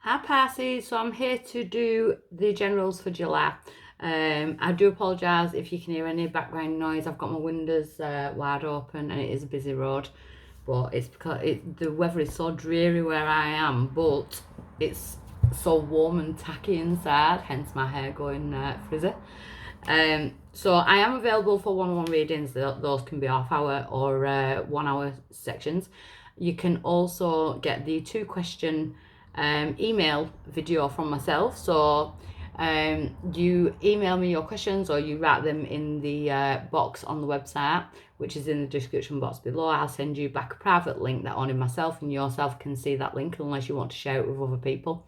Hi Pisces, so I'm here to do the generals for July. I do apologise if you can hear any background noise. I've got my windows wide open and it is a busy road, but it's because the weather is so dreary where I am, but it's so warm and tacky inside, hence my hair going frizzy. So I am available for one-on-one readings. Those can be half-hour or 1-hour sections. You can also get the 2-question email video from myself. So you email me your questions or you write them in the box on the website, which is in the description box below. I'll send you back a private link that only myself and yourself can see that link unless you want to share it with other people.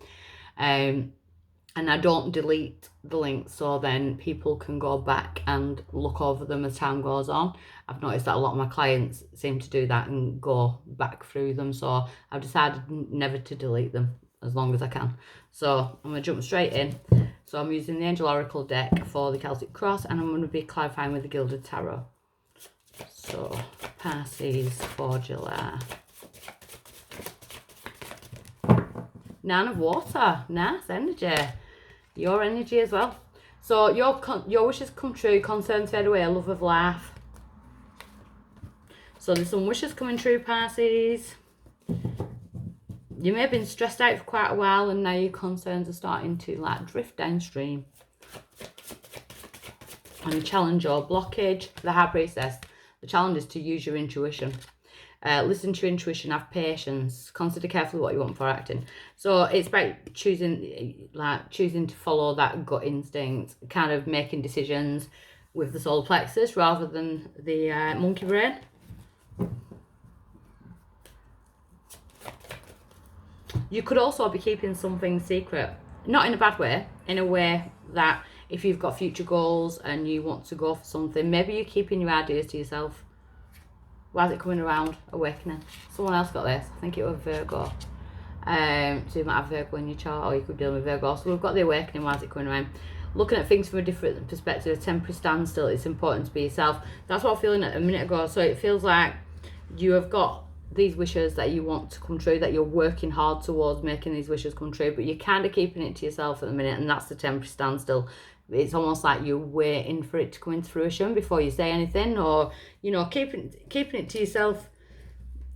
And I don't delete the links, so then people can go back and look over them as time goes on. I've noticed that a lot of my clients seem to do that and go back through them, so I've decided never to delete them as long as I can. So I'm going to jump straight in. So I'm using the Angel Oracle deck for the Celtic Cross, and I'm going to be clarifying with the Gilded Tarot. So Pisces for July. Nine of Water, nice energy. Your energy as well. So your wishes come true, concerns fade away, love of life. So there's some wishes coming true, Pisces. You may have been stressed out for quite a while and now your concerns are starting to like drift downstream. And the challenge or blockage, the High Priestess. The challenge is to use your intuition. Listen to your intuition, have patience, consider carefully what you want before acting. So it's about choosing to follow that gut instinct, kind of making decisions with the solar plexus rather than the monkey brain. You could also be keeping something secret, not in a bad way, in a way that if you've got future goals and you want to go for something, maybe you're keeping your ideas to yourself. Why is it coming around? Awakening. Someone else got this. I think it was Virgo. So you might have Virgo in your chart, or you could deal with Virgo. So we've got the awakening. Why is it coming around? Looking at things from a different perspective, a temporary standstill. It's important to be yourself. That's what I was feeling a minute ago. So it feels like you have got these wishes that you want to come true, that you're working hard towards making these wishes come true, but you're kind of keeping it to yourself at the minute, and that's the temporary standstill. It's almost like you're waiting for it to come into fruition before you say anything, or keeping it to yourself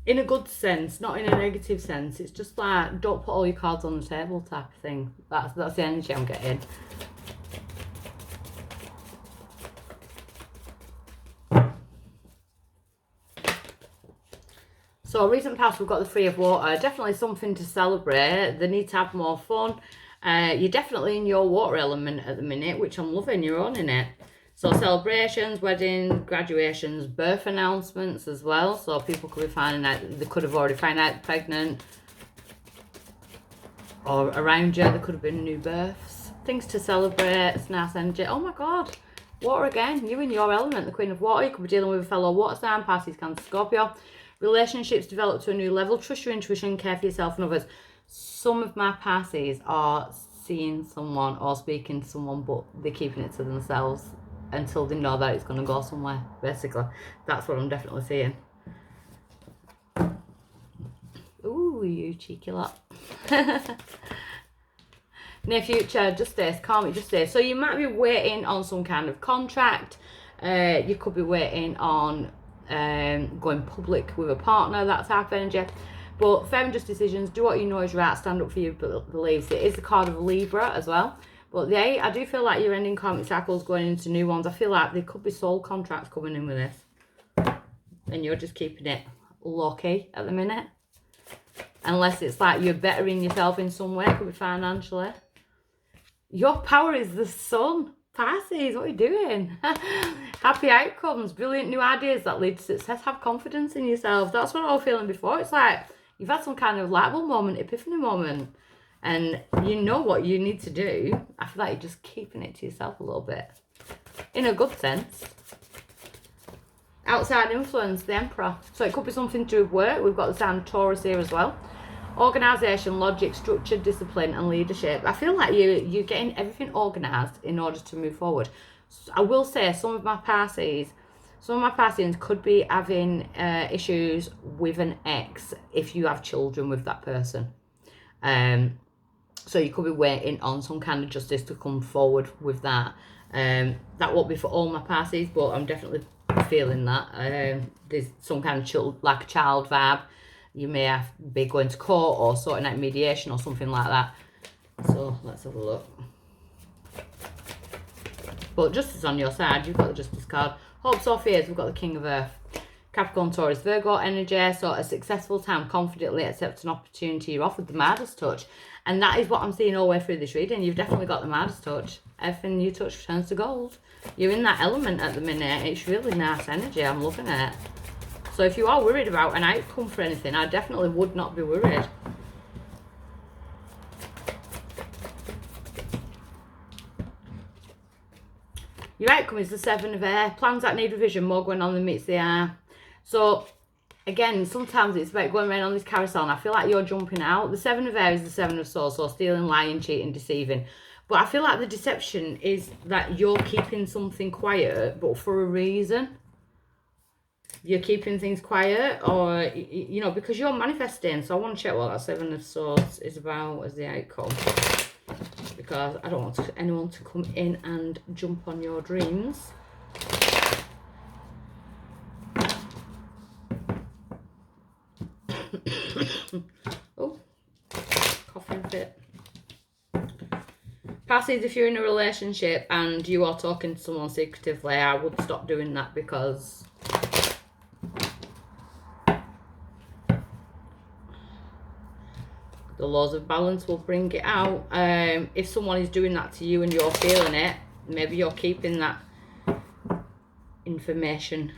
in a good sense, not in a negative sense. It's just like, don't put all your cards on the table type of thing. That's the energy I'm getting. So recent past, we've got the Three of Water. Definitely something to celebrate. They need to have more fun. You're definitely in your water element at the minute, which I'm loving. You're owning it. So celebrations, weddings, graduations, birth announcements as well. So people could be finding out, they could have already found out they're pregnant. Or around you, there could have been new births. Things to celebrate. It's nice energy. Oh my God. Water again. You're in your element, the Queen of Water. You could be dealing with a fellow water sign, Pisces, Cancer, Scorpio. Relationships develop to a new level. Trust your intuition, care for yourself and others. Some of my Pisces are seeing someone or speaking to someone, but they're keeping it to themselves until they know that it's going to go somewhere, basically. That's what I'm definitely seeing. Ooh, you cheeky lot. Near future, justice, karmic justice. So you might be waiting on some kind of contract. You could be waiting on going public with a partner, that type of energy. But fair and just decisions, do what you know is right, stand up for your beliefs. It is the card of Libra as well. But I do feel like you're ending karmic cycles, going into new ones. I feel like there could be soul contracts coming in with this. And you're just keeping it low-key at the minute. Unless it's like you're bettering yourself in some way, it could be financially. Your power is the sun. Pisces, what are you doing? Happy outcomes, brilliant new ideas that lead to success. Have confidence in yourself. That's what I was feeling before. It's like you've had some kind of light bulb moment, epiphany moment, and you know what you need to do. I feel like you're just keeping it to yourself a little bit, in a good sense. Outside influence, the Emperor. So it could be something to do with work. We've got the sign of Taurus here as well. Organisation, logic, structure, discipline and leadership. I feel like you're getting everything organised in order to move forward. I will say some of my Pisces could be having issues with an ex if you have children with that person. So you could be waiting on some kind of justice to come forward with that. That won't be for all my Pisces, but I'm definitely feeling that. There's some kind of child vibe. You may have to be going to court or sorting out mediation or something like that. So let's have a look. But justice on your side, you've got the justice card. Hopes or fears, we've got the King of Earth. Capricorn, Taurus, Virgo energy. So a successful time, confidently accept an opportunity you're offered, the Midas touch. And that is what I'm seeing all the way through this reading. You've definitely got the Midas touch. Everything you touch turns to gold. You're in that element at the minute. It's really nice energy. I'm loving it. So if you are worried about an outcome for anything, I definitely would not be worried. Your outcome is the Seven of Air. Plans that need revision, more going on than meets the eye. So, again, sometimes it's about going around on this carousel and I feel like you're jumping out. The Seven of Air is the Seven of Swords, so stealing, lying, cheating, deceiving. But I feel like the deception is that you're keeping something quiet, but for a reason. You're keeping things quiet, or, you know, because you're manifesting. So I want to check what that Seven of Swords is about as the outcome. Because I don't want anyone to come in and jump on your dreams. Oh, coughing fit. Pisces, if you're in a relationship and you are talking to someone secretively, I would stop doing that, because the laws of balance will bring it out. If someone is doing that to you and you're feeling it, maybe you're keeping that information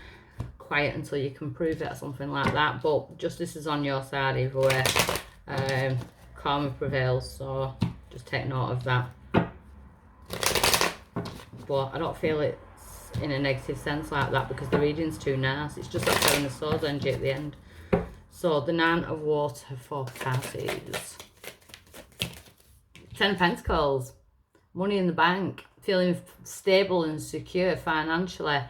quiet until you can prove it or something like that. But justice is on your side either way. Karma prevails, so just take note of that. But I don't feel it's in a negative sense like that, because the reading's too nice. It's just that Seven of Swords energy at the end. So the Nine of Water for Pisces. Ten of Pentacles. Money in the bank. Feeling stable and secure financially.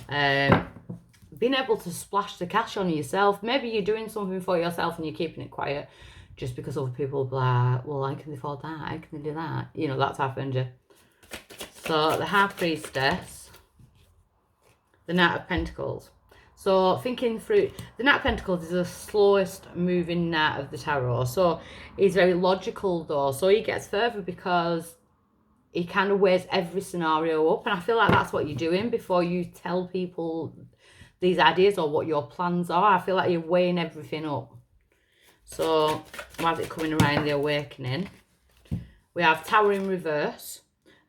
Being able to splash the cash on yourself. Maybe you're doing something for yourself and you're keeping it quiet just because other people will be like, well, how can they afford that? How can they do that? You know, that's happened. So the High Priestess. The Knight of Pentacles. So thinking through, the Knight of Pentacles is the slowest moving knight of the tarot. So he's very logical though. So he gets further because he kind of weighs every scenario up. And I feel like that's what you're doing before you tell people these ideas or what your plans are. I feel like you're weighing everything up. So why is it coming around the Awakening? We have Tower in reverse.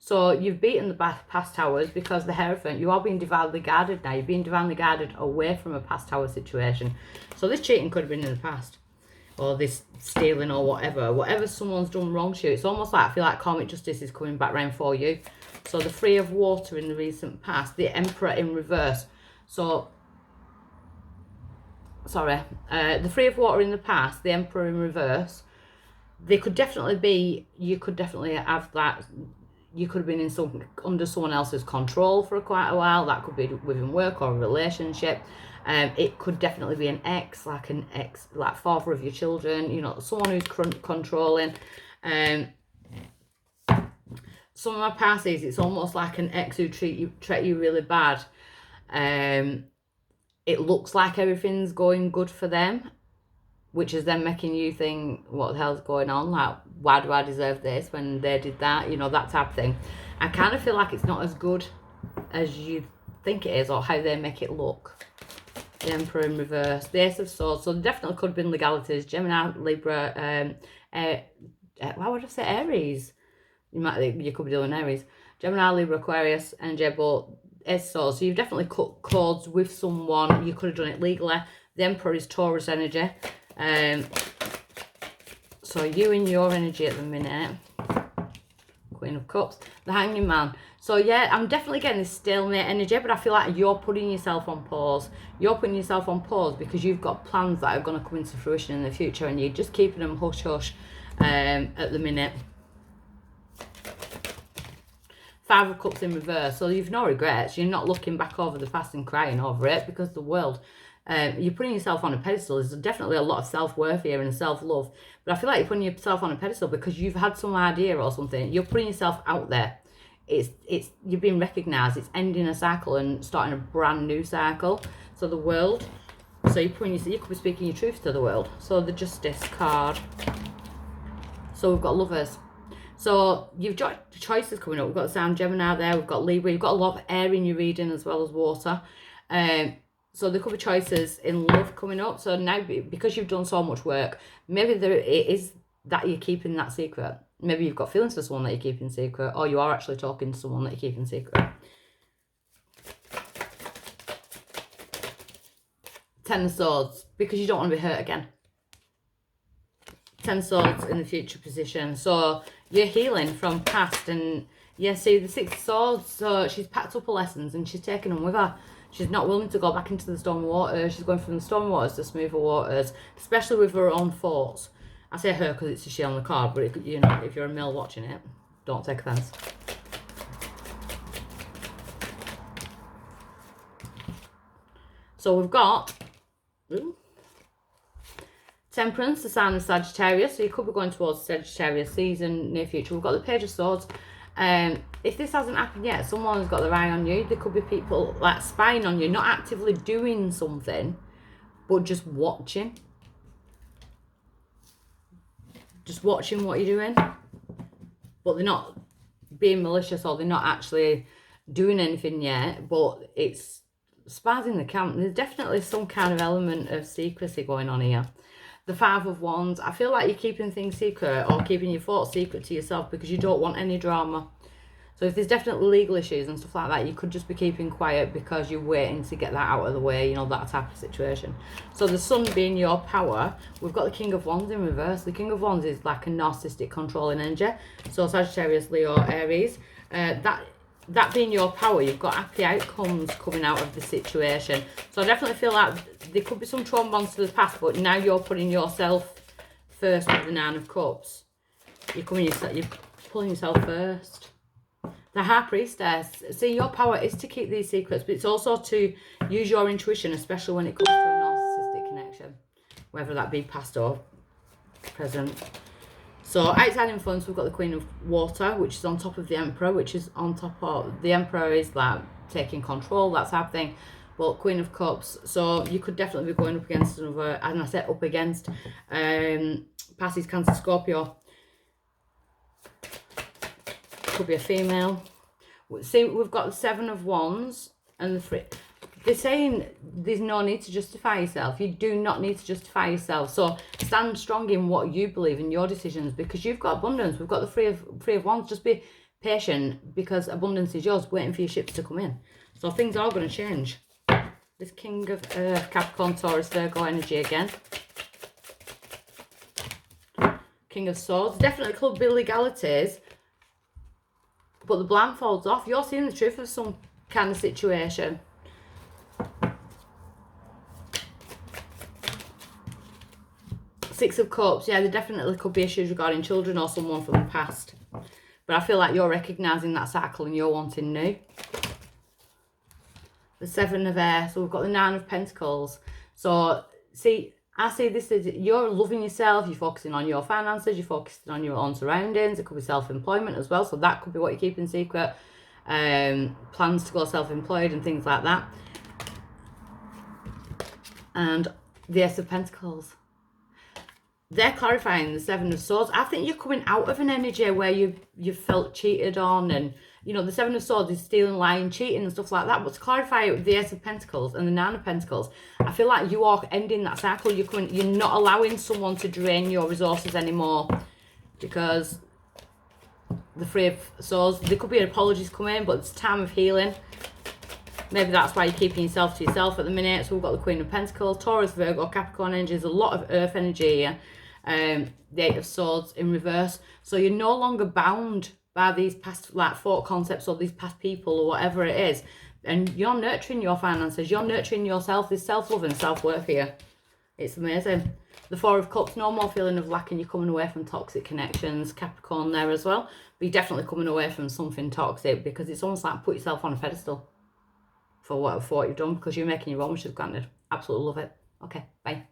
So you've beaten the past towers because the Hierophant, you are being divinely guarded now. You're being divinely guarded away from a past tower situation. So this cheating could have been in the past. Or this stealing or whatever. Whatever someone's done wrong to you. It's almost like I feel like karmic justice is coming back round for you. So the Three of Water in the recent past. The Emperor in reverse. So, sorry. The Three of Water in the past. The Emperor in reverse. They could definitely be, you could definitely have that. You could have been in under someone else's control for quite a while. That could be within work or a relationship. It could definitely be an ex, like father of your children. You know, someone who's controlling. Some of my Pisces, it's almost like an ex who treat you really bad. It looks like everything's going good for them, which is then making you think, what the hell's going on? Like, why do I deserve this when they did that? You know, that type of thing. I kind of feel like it's not as good as you think it is, or how they make it look. The Emperor in reverse. The Ace of Swords. So there definitely could have been legalities. Gemini, Libra, why would I say Aries? You could be doing Aries. Gemini, Libra, Aquarius, energy, but Ace of Swords. So you've definitely cut cords with someone. You could have done it legally. The Emperor is Taurus energy. So you and your energy at the minute. Queen of Cups. The Hanging Man. So yeah, I'm definitely getting this stalemate energy, but I feel like you're putting yourself on pause. You're putting yourself on pause because you've got plans that are going to come into fruition in the future, and you're just keeping them hush hush at the minute. Five of Cups in reverse. So you've no regrets. You're not looking back over the past and crying over it, because the world You're putting yourself on a pedestal. There's definitely a lot of self-worth here and self-love. But I feel like you're putting yourself on a pedestal because you've had some idea or something. You're putting yourself out there. It's you're being recognised. It's ending a cycle and starting a brand new cycle. So the world. So you could be speaking your truth to the world. So the Justice card. So we've got Lovers. So you've got choices coming up. We've got the Sign Gemini there. We've got Libra. You've got a lot of air in your reading as well as water. So there could be choices in love coming up. So now, because you've done so much work, maybe it is that you're keeping that secret. Maybe you've got feelings for someone that you're keeping secret, or you are actually talking to someone that you're keeping secret. Ten of Swords, because you don't want to be hurt again. Ten of Swords in the future position. So you're healing from past, and yeah, see the Six of Swords. So she's packed up her lessons and she's taken them with her. She's not willing to go back into the stormy waters. She's going from the stormy waters to smoother waters, especially with her own thoughts. I say her because it's a she on the card, but it, you know, if you're a male watching it, don't take offence. So we've got Temperance, the sign of Sagittarius. So you could be going towards Sagittarius season near future. We've got the Page of Swords. If this hasn't happened yet, someone's got their eye on you. There could be people like spying on you, not actively doing something, but just watching. Just watching what you're doing. But they're not being malicious, or they're not actually doing anything yet, but it's spies in the camp. There's definitely some kind of element of secrecy going on here. The Five of Wands, I feel like you're keeping things secret, or keeping your thoughts secret to yourself because you don't want any drama. So if there's definitely legal issues and stuff like that, you could just be keeping quiet because you're waiting to get that out of the way, you know, that type of situation. So the Sun being your power, we've got the King of Wands in reverse. The King of Wands is like a narcissistic controlling energy. So Sagittarius, Leo, Aries, that being your power, you've got happy outcomes coming out of the situation. So I definitely feel like there could be some trauma bonds to the past, but now you're putting yourself first with the Nine of Cups. You're pulling yourself first. The High Priestess. See, your power is to keep these secrets, but it's also to use your intuition, especially when it comes to a narcissistic connection, whether that be past or present. So outside influence, we've got the Queen of Water, which is on top of the Emperor, which is on top of... The Emperor is like taking control, that type of thing. Well, Queen of Cups. So you could definitely be going up against another, and I said up against Pisces, Cancer, Scorpio. Could be a female. See, we've got the Seven of Wands and the Three. They're saying there's no need to justify yourself. You do not need to justify yourself. So stand strong in what you believe in your decisions, because you've got abundance. We've got the Three of Wands. Just be patient, because abundance is yours, waiting for your ships to come in. So things are going to change. This King of Earth, Capricorn, Taurus, Virgo energy again. King of Swords. Definitely could be legalities, but the blindfold's off. You're seeing the truth of some kind of situation. Six of Cups. Yeah, there definitely could be issues regarding children or someone from the past. But I feel like you're recognising that cycle and you're wanting new. The Seven of Air. So we've got the Nine of Pentacles. So, see, I see this as you're loving yourself, you're focusing on your finances, you're focusing on your own surroundings. It could be self-employment as well. So that could be what you're keeping secret. Plans to go self-employed and things like that. And the Ace of Pentacles. They're clarifying the Seven of Swords. I think you're coming out of an energy where you've felt cheated on, and you know the Seven of Swords is stealing, lying, cheating and stuff like that. But to clarify it with the Ace of Pentacles and the Nine of Pentacles, I feel like you are ending that cycle. You're not allowing someone to drain your resources anymore, because the Three of Swords, there could be apologies coming, but it's time of healing. Maybe that's why you're keeping yourself to yourself at the minute. So we've got the Queen of Pentacles, Taurus, Virgo, Capricorn energy. There's a lot of earth energy here. The Eight of Swords in reverse. So you're no longer bound by these past like thought concepts or these past people or whatever it is. And you're nurturing your finances. You're nurturing yourself. There's self-love and self-worth here. It's amazing. The Four of Cups, no more feeling of lack, and you're coming away from toxic connections. Capricorn there as well. But you're definitely coming away from something toxic, because it's almost like put yourself on a pedestal for what you've done, because you're making your own wishes granted. Absolutely love it. Okay, bye.